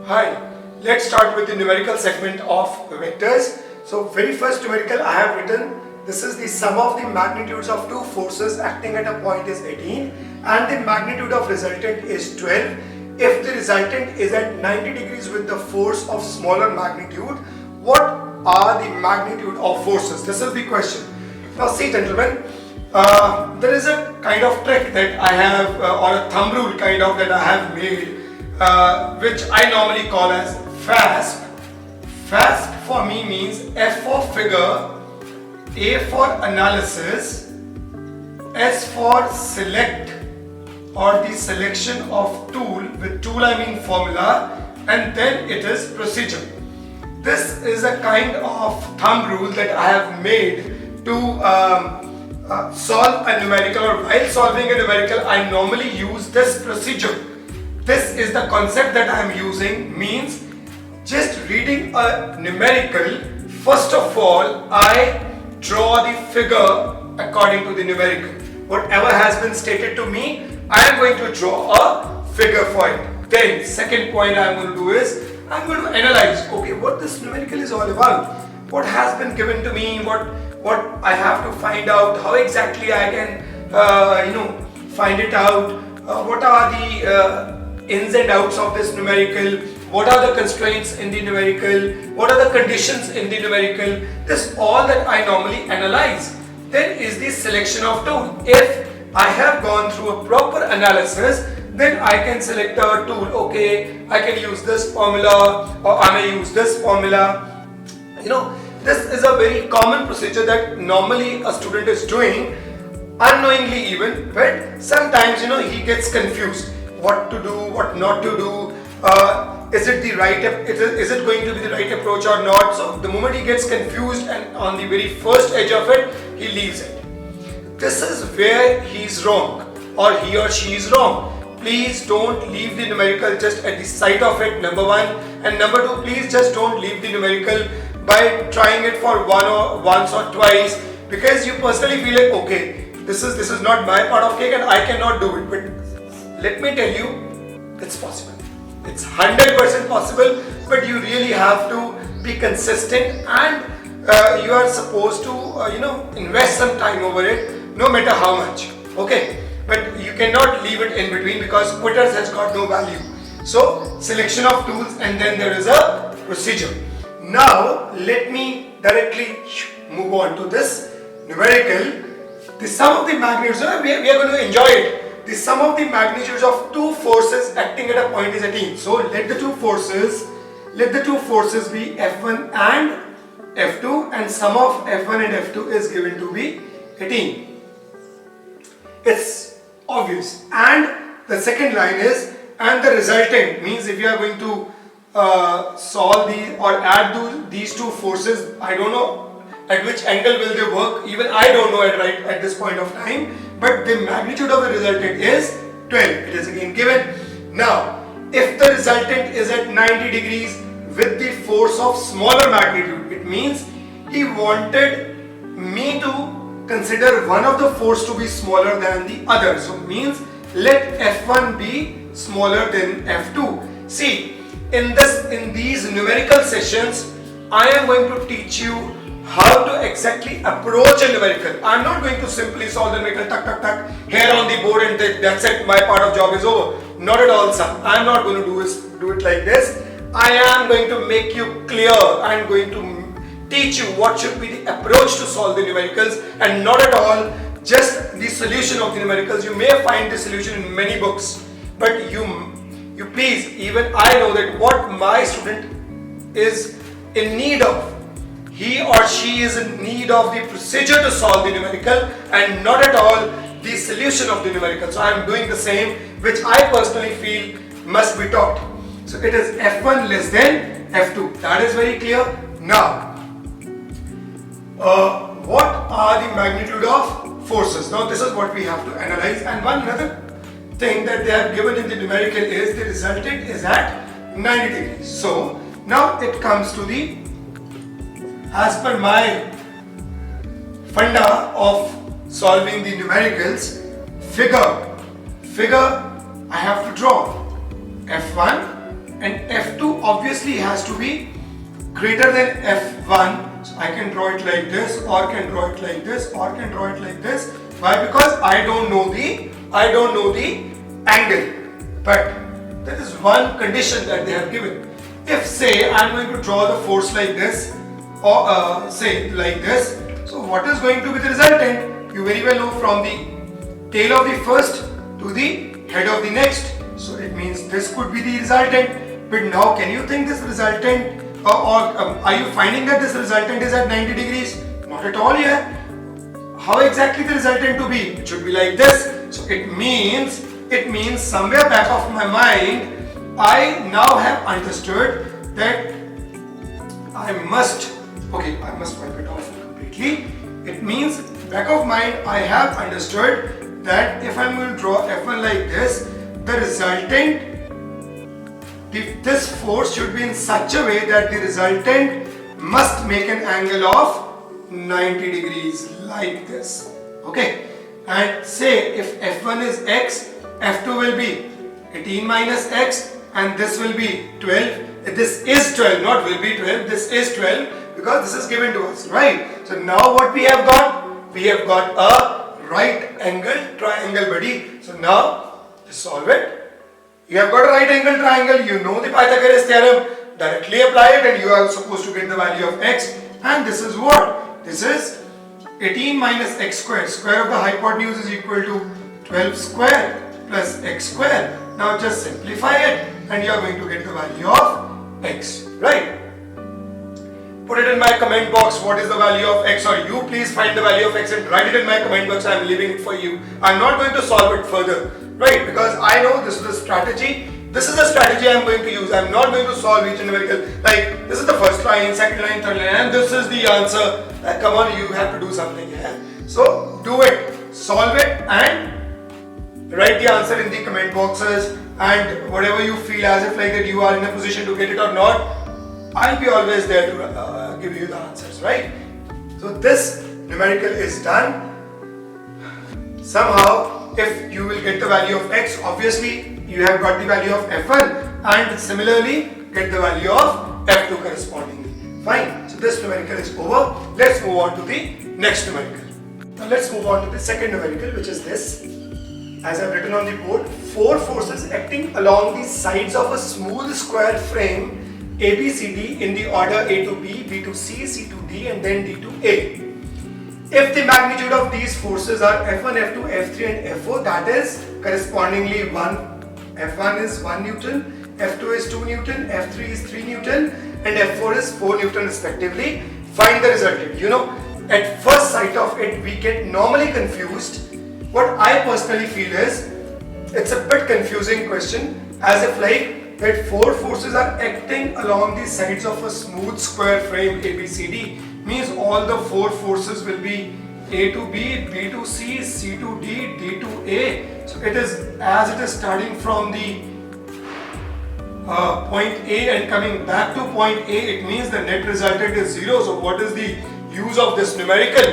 Hi, let's start with the numerical segment of vectors. So very first numerical I have written, this is the sum of the magnitudes of two forces acting at a point is 18 and the magnitude of resultant is 12. If the resultant is at 90 degrees with the force of smaller magnitude, what are the magnitude of forces? This is the question. Now see gentlemen, there is a kind of trick that I have or a thumb rule kind of that I have made which I normally call as FAST. FAST for me means F for figure, A for analysis, S for select or the selection of tool, with tool I mean formula, and then it is procedure. This is a kind of thumb rule that I have made to solve a numerical, or while solving a numerical I normally use this procedure. This is the concept that I am using, means just reading a numerical, first of all I draw the figure according to the numerical. Whatever has been stated to me, I am going to draw a figure for it. Then second point I am going to do is I am going to analyze, okay, what this numerical is all about, what has been given to me, what I have to find out, how exactly I can find it out, what are the ins and outs of this numerical, what are the constraints in the numerical, what are the conditions in the numerical. This all that I normally analyze. Then is the selection of tool. If I have gone through a proper analysis, then I can select a tool. Okay, I can use this formula or I may use this formula. This is a very common procedure that normally a student is doing unknowingly even, but sometimes he gets confused what to do, what not to do, is it the right, is it going to be the right approach or not. So the moment he gets confused and on the very first edge of it, he leaves it. This is where he is wrong or he or she is wrong. Please don't leave the numerical just at the sight of it, number one, and number two, please just don't leave the numerical by trying it for once or twice, because you personally feel like, okay, this is not my part of cake and I cannot do it. But let me tell you, it's possible. It's 100% possible, but you really have to be consistent and you are supposed to invest some time over it, no matter how much. Okay, but you cannot leave it in between because quitters has got no value. So selection of tools and then there is a procedure. Now let me directly move on to this numerical. The sum of the magnitudes, we are going to enjoy it. The sum of the magnitudes of two forces acting at a point is 18. So let the two forces be F1 and F2, and sum of F1 and F2 is given to be 18. It's obvious. And the second line is, and the resultant, means if you are going to solve or add these two forces, I don't know at which angle will they work, even I don't know at this point of time, but the magnitude of the resultant is 12. It is again given. Now, if the resultant is at 90 degrees with the force of smaller magnitude, it means he wanted me to consider one of the force to be smaller than the other. So it means let F1 be smaller than F2. See, in these numerical sessions, I am going to teach you how to exactly approach a numerical. I am not going to simply solve the numerical tuck here on the board and that's it, my part of job is over. Not at all, sir. I am not going to do it like this. I am going to make you clear. I am going to teach you what should be the approach to solve the numericals, and not at all just the solution of the numericals. You may find the solution in many books, but you please, even I know that what my student is in need of, he or she is in need of the procedure to solve the numerical and not at all the solution of the numerical. So I am doing the same, which I personally feel must be taught. So it is F1 less than F2. That is very clear. Now, what are the magnitude of forces? Now this is what we have to analyze. And one another thing that they have given in the numerical is the resultant is at 90 degrees. So now it comes to the, as per my funda of solving the numericals, figure I have to draw F1 and F2 obviously has to be greater than F1. So I can draw it like this, or can draw it like this, or can draw it like this. Why? Because I don't know the angle. But there is one condition that they have given. If say I am going to draw the force like this, or say like this, so what is going to be the resultant? You very well know, from the tail of the first to the head of the next. So it means this could be the resultant. But now can you think this resultant, or are you finding that this resultant is at 90 degrees? Not at all here. How exactly the resultant to be? It should be like this. So it means somewhere back of my mind, I now have understood that I must wipe it off completely. It means back of mind, I have understood that if I'm going to draw F1 like this, the resultant, this force should be in such a way that the resultant must make an angle of 90 degrees like this. Okay, and say if F1 is x, F2 will be 18 minus x, and this will be 12. This is 12, not will be 12. This is 12 because this is given to us, right? So now what we have got? We have got a right angle triangle, buddy. So now just solve it. You have got a right angle triangle. You know the Pythagoras theorem. Directly apply it, and you are supposed to get the value of x. And this is what? This is 18 minus x square. Square of the hypotenuse is equal to 12 square plus x square. Now just simplify it, and you are going to get the value of x, right? Put it in my comment box. What is the value of x? Or you please find the value of x and write it in my comment box. I am leaving it for you. I am not going to solve it further, right? Because I know this is the strategy. This is the strategy I am going to use. I am not going to solve each numerical. Like this is the first line, second line, third line, and this is the answer. Come on, you have to do something here. So do it, solve it, and write the answer in the comment boxes. And whatever you feel as if like that you are in a position to get it or not, I'll be always there to give you the answers, right? So this numerical is done. Somehow, if you will get the value of x, obviously you have got the value of f1, and similarly get the value of f2 correspondingly. Fine. So this numerical is over. Let's move on to the next numerical. Now let's move on to the second numerical, which is this. As I've written on the board, 4 forces acting along the sides of a smooth square frame ABCD in the order A to B, B to C, C to D, and then D to A. If the magnitude of these forces are F1, F2, F3 and F4, that is correspondingly F1 is 1 Newton, F2 is 2 Newton, F3 is 3 Newton, and F4 is 4 Newton respectively, find the resultant. You know, at first sight of it, we get normally confused. What I personally feel is, it's a bit confusing question, as if like that 4 forces are acting along the sides of a smooth square frame ABCD, means all the 4 forces will be A to B, B to C, C to D, D to A. So it is, as it is starting from the point A and coming back to point A, it means the net resultant is 0. So what is the use of this numerical?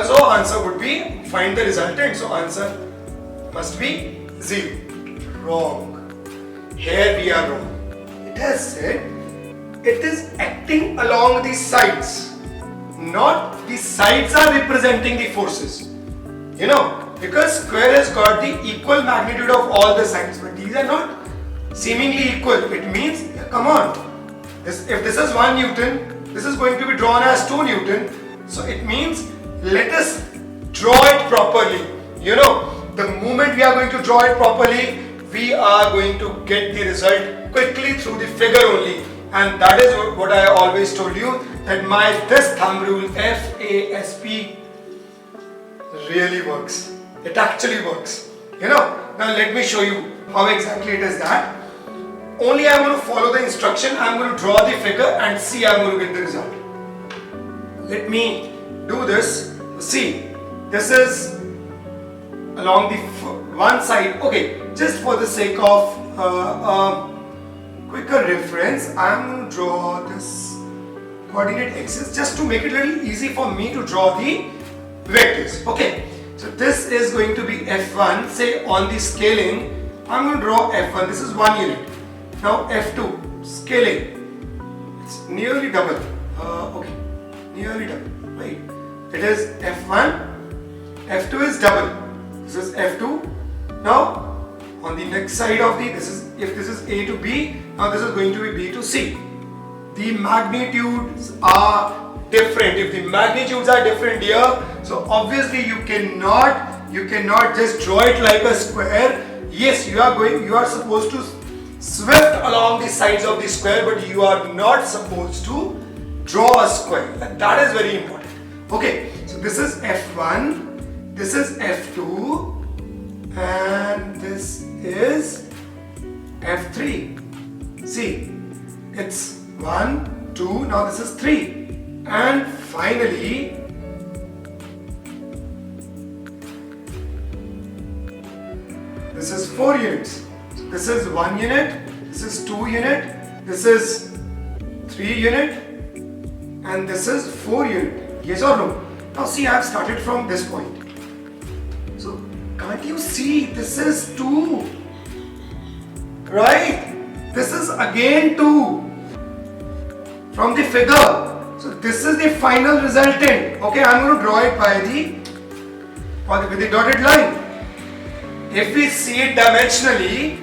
So answer would be, find the resultant. So answer must be 0. Wrong. Here we are wrong. It has said it is acting along the sides, not the sides are representing the forces. You know, because square has got the equal magnitude of all the sides, but these are not seemingly equal. It means, come on, if this is 1 Newton, this is going to be drawn as 2 Newton. So it means, let us draw it properly. You know, the moment we are going to draw it properly, we are going to get the result quickly through the figure only. And that is what I always told you, that this thumb rule FASP really works. It actually works. You know, now let me show you how exactly it is that. Only I am going to follow the instruction, I am going to draw the figure and see I am going to get the result. Let me do this. See, this is along the one side. Okay, just for the sake of quicker reference, I am going to draw this coordinate axis just to make it a little easy for me to draw the vectors. Okay, so this is going to be F1. Say on the scaling, I am going to draw F1. This is 1 unit. Now F2. scaling. It's nearly double. Okay, nearly double, right? It is F1, F2 is double. This is F2. Now, on the next side of if this is A to B, now this is going to be B to C. The magnitudes are different. If the magnitudes are different here, so obviously you cannot just draw it like a square. Yes, you are supposed to swift along the sides of the square, but you are not supposed to draw a square. And that is very important. Okay, so this is F1, this is F2, and this is F3. See, it's 1, 2, now this is 3. And finally, this is 4 units. So this is 1 unit, this is 2 unit, this is 3 unit, and this is 4 unit. Yes or no? Now see, I have started from this point. So can't you see, this is 2, right? This is again 2 from the figure. So this is the final resultant. Okay, I'm going to draw it with the dotted line. If we see it dimensionally,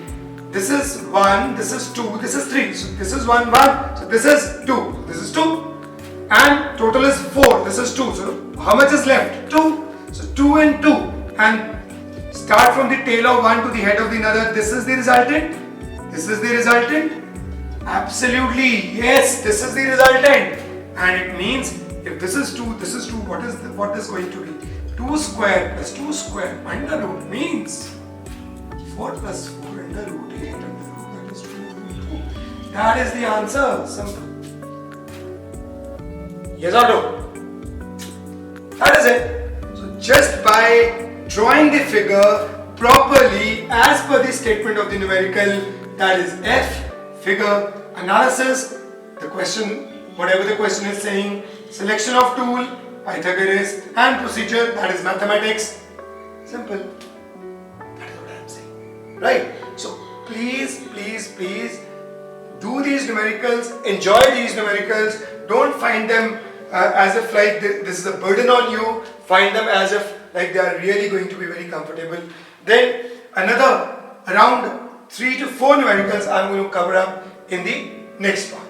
this is 1, this is 2, this is 3. So this is 1, 1. So this is 2. This is 2. And total is 4. This is 2. So how much is left? 2. So 2 and 2. And start from the tail of one to the head of the another. This is the resultant. This is the resultant. Absolutely. Yes, this is the resultant. And it means if this is 2, this is 2. What is going to be? 2 square plus 2 square under root means 4 plus 4 under root 8 under root, that is 2 under 2. That is the answer. Simple. Yes or no? That is it. So just by drawing the figure properly as per the statement of the numerical, that is F, figure, analysis, the question, whatever the question is saying, selection of tool, Pythagoras, and procedure, that is mathematics. Simple. That is what I am saying. Right? So please do these numericals, enjoy these numericals. Don't find them as if like this is a burden on you. Find them as if like they are really going to be very comfortable. Then around 3 to 4 numericals I am going to cover up in the next part.